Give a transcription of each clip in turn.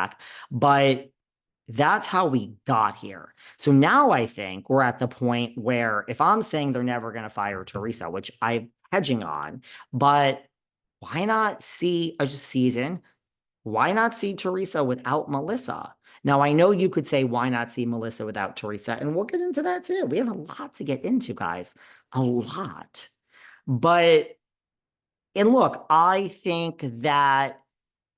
back. But that's how we got here. So now I think we're at the point where if I'm saying they're never going to fire Teresa, which I'm hedging on, but why not see a season? Why not see Teresa without Melissa? Now, I know you could say, why not see Melissa without Teresa? And we'll get into that too. We have a lot to get into, guys. A lot. But, and look, I think that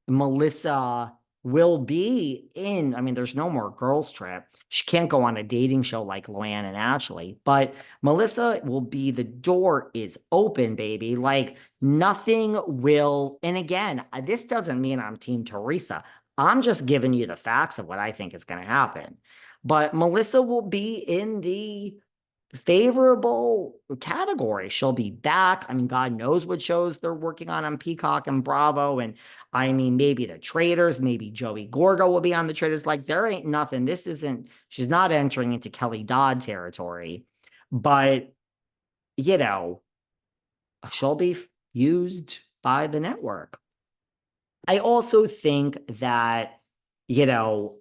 Melissa will be in. I mean, there's no more girls' trip. She can't go on a dating show like Luann and Ashley, but Melissa will be, the door is open, baby. Like nothing will. And again, this doesn't mean I'm Team Teresa. I'm just giving you the facts of what I think is going to happen. But Melissa will be in the favorable category. She'll be back. I mean, God knows what shows they're working on Peacock and Bravo. And I mean, maybe the Traders, maybe Joey Gorga will be on the Traders. Like, there ain't nothing. This isn't, she's not entering into Kelly Dodd territory. But, you know, she'll be used by the network. I also think that, you know,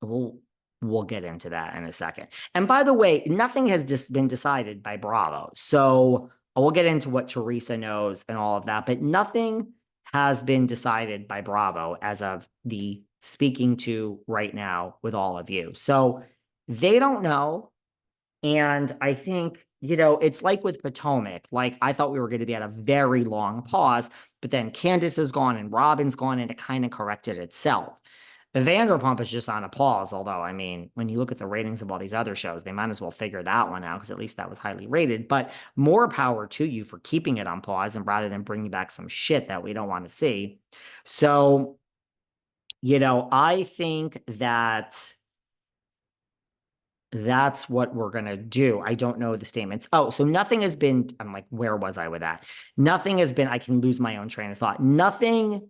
we'll get into that in a second. And by the way, nothing has just been decided by Bravo. So we'll get into what Teresa knows and all of that, but nothing has been decided by Bravo as of the speaking to right now with all of you. So they don't know. And I think, you know, it's like with Potomac. Like, I thought we were going to be at a very long pause, but then Candace is gone and Robin's gone, and it kind of corrected itself. Vanderpump is just on a pause, although, I mean, when you look at the ratings of all these other shows, they might as well figure that one out because at least that was highly rated. But more power to you for keeping it on pause and rather than bringing back some shit that we don't want to see. So, you know, I think that that's what we're going to do. I don't know the statements. Oh, so nothing has been, I'm like, where was I with that? Nothing has been, I can lose my own train of thought. Nothing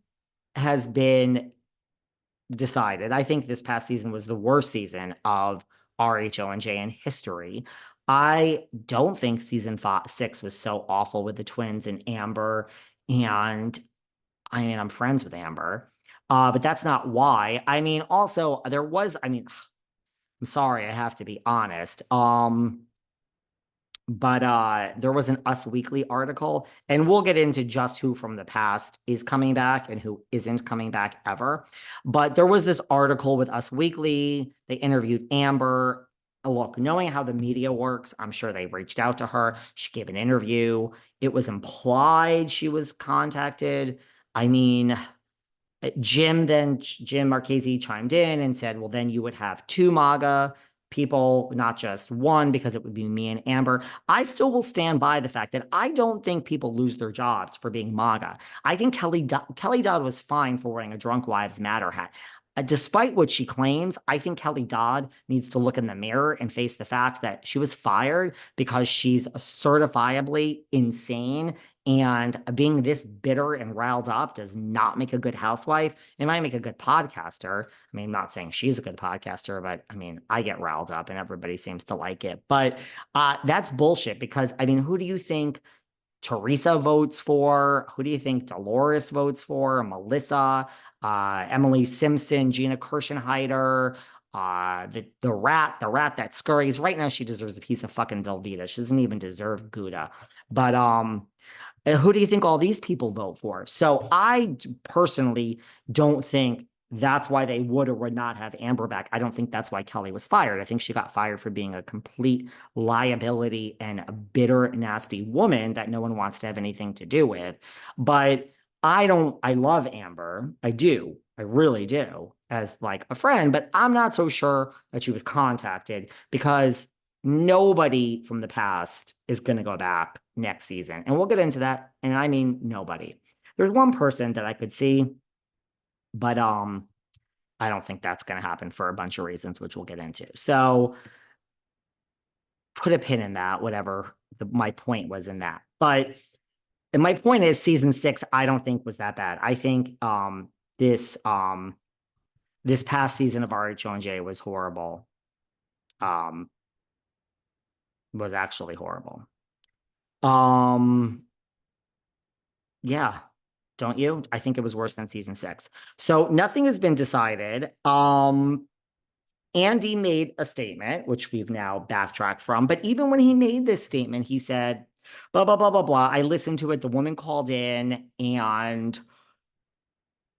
has been decided. I think this past season was the worst season of RHONJ in history. I don't think season 6 was so awful with the twins and Amber. And I mean, I'm friends with Amber. But that's not why. I mean, also there was, I mean, I'm sorry, I have to be honest. But there was an Us Weekly article, and we'll get into just who from the past is coming back and who isn't coming back ever. But there was this article with Us Weekly. They interviewed Amber. Look, knowing how the media works, I'm sure they reached out to her. She gave an interview. It was implied she was contacted. I mean, Jim Marchese chimed in and said, well, then you would have two MAGA people, not just one, because it would be me and Amber. I still will stand by the fact that I don't think people lose their jobs for being MAGA. I think Kelly Dodd was fine for wearing a Drunk Wives Matter hat. Despite what she claims, I think Kelly Dodd needs to look in the mirror and face the fact that she was fired because she's certifiably insane. And being this bitter and riled up does not make a good housewife. It might make a good podcaster. I mean, I'm not saying she's a good podcaster, but I mean, I get riled up and everybody seems to like it. But that's bullshit because, I mean, who do you think Teresa votes for? Who do you think Dolores votes for? Melissa, Emily Simpson, Gina Kirschenheiter, the rat that scurries. Right now, she deserves a piece of fucking Velveeta. She doesn't even deserve Gouda. But who do you think all these people vote for? So I personally don't think that's why they would or would not have Amber back. I don't think that's why Kelly was fired. I think she got fired for being a complete liability and a bitter, nasty woman that no one wants to have anything to do with. But I love Amber. I do. I really do as like a friend, but I'm not so sure that she was contacted because nobody from the past is going to go back next season. And we'll get into that. And I mean, nobody. There's one person that I could see, but I don't think that's going to happen for a bunch of reasons, which we'll get into. So put a pin in that, whatever my point was in that. But and my point is season 6, I don't think was that bad. I think this this past season of RHONJ was horrible. Was actually horrible. Yeah. Don't you? I think it was worse than season 6. So nothing has been decided. Andy made a statement, which we've now backtracked from. But even when he made this statement, he said, blah, blah, blah, blah, blah. I listened to it. The woman called in and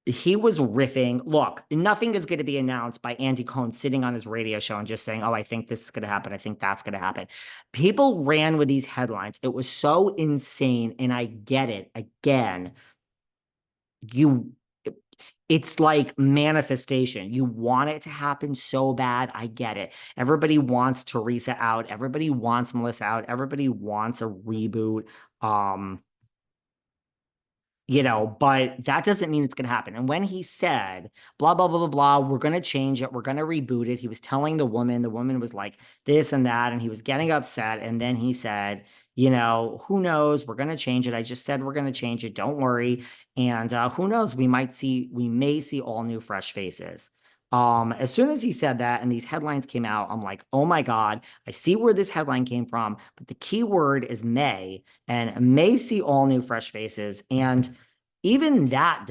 he was riffing. Look, nothing is going to be announced by Andy Cohen sitting on his radio show and just saying, oh, I think this is going to happen. I think that's going to happen. People ran with these headlines. It was so insane. And I get it. Again, you it's like manifestation. You want it to happen so bad. I get it. Everybody wants Teresa out. Everybody wants Melissa out. Everybody wants a reboot. Um, but that doesn't mean it's going to happen. And when he said, blah, blah, blah, blah, blah, we're going to change it, we're going to reboot it, he was telling the woman was like this and that, and he was getting upset. And then he said, who knows? We're going to change it. I just said we're going to change it. Don't worry. And who knows? We may see all new, fresh faces. As soon as he said that and these headlines came out, I'm like, oh my God, I see where this headline came from. But the key word is may, and may see all new, fresh faces. And even that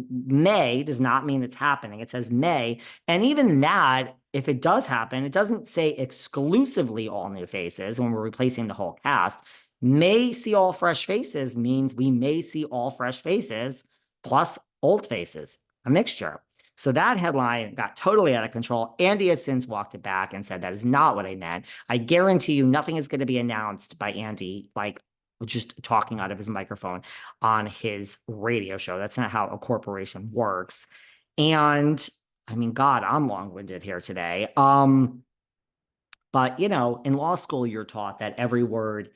may does not mean it's happening. It says may. And even that, if it does happen, it doesn't say exclusively all new faces when we're replacing the whole cast. May see all fresh faces means we may see all fresh faces plus old faces, a mixture. So that headline got totally out of control. Andy has since walked it back and said that is not what I meant. I guarantee you nothing is going to be announced by Andy, like just talking out of his microphone on his radio show. That's not how a corporation works. And I mean, God, I'm long-winded here today. But in law school, you're taught that every word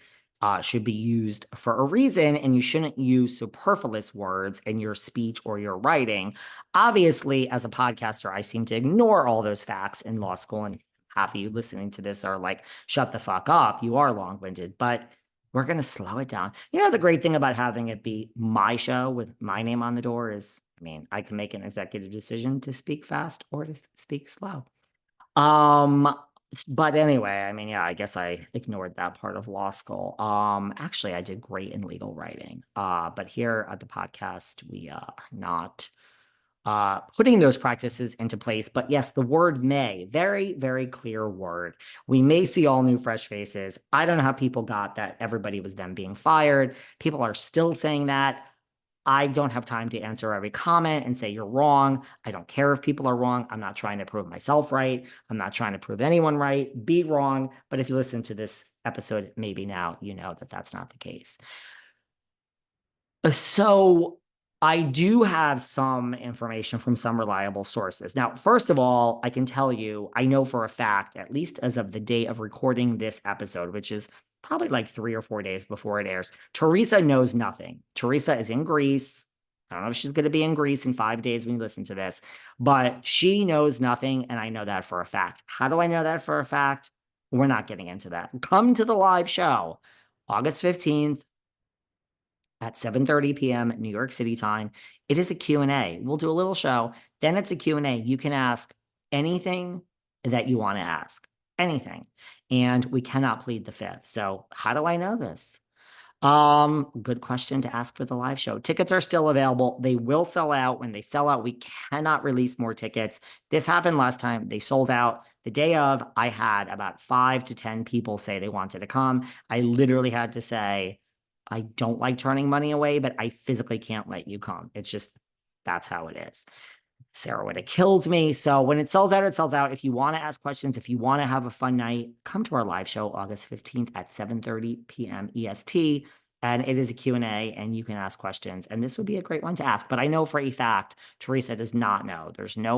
should be used for a reason, and you shouldn't use superfluous words in your speech or your writing. Obviously, as a podcaster, I seem to ignore all those facts in law school, and half of you listening to this are like, shut the fuck up. You are long-winded, but we're going to slow it down. The great thing about having it be my show with my name on the door is, I mean, I can make an executive decision to speak fast or to speak slow. But anyway, I mean, yeah, I guess I ignored that part of law school. Actually, I did great in legal writing. But here at the podcast, we are not putting those practices into place. But yes, the word may, very, very clear word. We may see all new, fresh faces. I don't know how people got that everybody was then being fired. People are still saying that. I don't have time to answer every comment and say you're wrong. I don't care if people are wrong. I'm not trying to prove myself right. I'm not trying to prove anyone right. Be wrong. But if you listen to this episode, maybe now you know that that's not the case. So I do have some information from some reliable sources. Now, first of all, I can tell you, I know for a fact, at least as of the day of recording this episode, which is probably like 3 or 4 days before it airs, Teresa knows nothing. Teresa is in Greece. I don't know if she's going to be in Greece in 5 days when you listen to this, but she knows nothing, and I know that for a fact. How do I know that for a fact? We're not getting into that. Come to the live show, August 15th, at 7:30 p.m. New York City time. It is a Q&A. We'll do a little show. Then it's a Q&A. You can ask anything that you want to ask, anything. And we cannot plead the fifth. So how do I know this? Good question to ask for the live show. Tickets are still available. They will sell out. When they sell out, we cannot release more tickets. This happened last time. They sold out. The day of, I had about 5 to 10 people say they wanted to come. I literally had to say, I don't like turning money away, but I physically can't let you come. It's just, that's how it is. Sarah would have killed me. So when it sells out, it sells out. If you want to ask questions, if you want to have a fun night, come to our live show August 15th at 7:30 p.m. EST. And it is a Q&A, and you can ask questions. And this would be a great one to ask. But I know for a fact, Teresa does not know. There's no